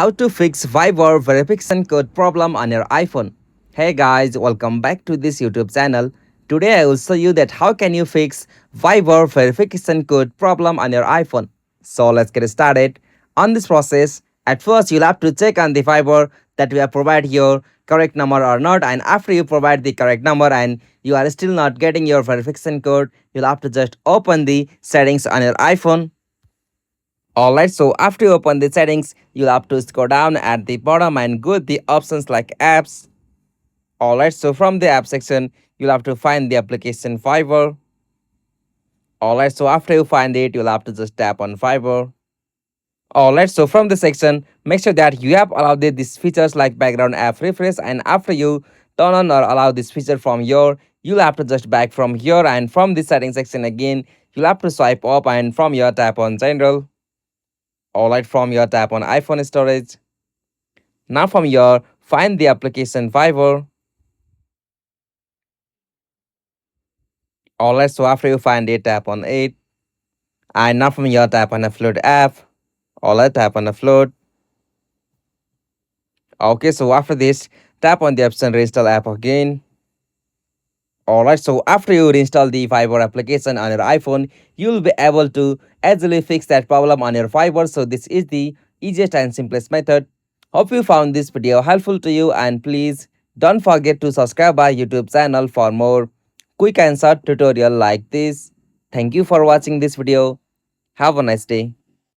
how to fix Viber verification code problem on your iPhone. Hey guys, welcome back to this YouTube channel. Today I will show you that how can you fix Viber verification code problem on your iPhone. So let's get started. On this process, at first you'll have to check on the Viber that we have provided your correct number or not, and after you provide the correct number and you are still not getting your verification code, you'll have to just open the settings on your iPhone. Alright, so after you open the settings, you'll have to scroll down at the bottom and go to the options like apps. Alright, so from the app section, you'll have to find the application Fiverr. Alright, so after you find it, you'll have to just tap on Fiverr. Alright, so from the section, make sure that you have allowed these features like background app refresh, and after you turn on or allow this feature from here, you'll have to just back from here, and from the settings section again, you'll have to swipe up and from here tap on general. Alright, from your tap on iPhone storage. Now from here, find the application Fiverr. Alright, so after you find it, tap on it. And now from here, tap on Upload app. Alright, tap on Upload. Okay, so after this, tap on the option Reinstall app again. Alright, so after you reinstall the Fiverr application on your iPhone, you'll be able to easily fix that problem on your Fiverr. So this is the easiest and simplest method. Hope you found this video helpful to you, and please don't forget to subscribe our YouTube channel for more quick and short tutorial like this. Thank you for watching this video. Have a nice day.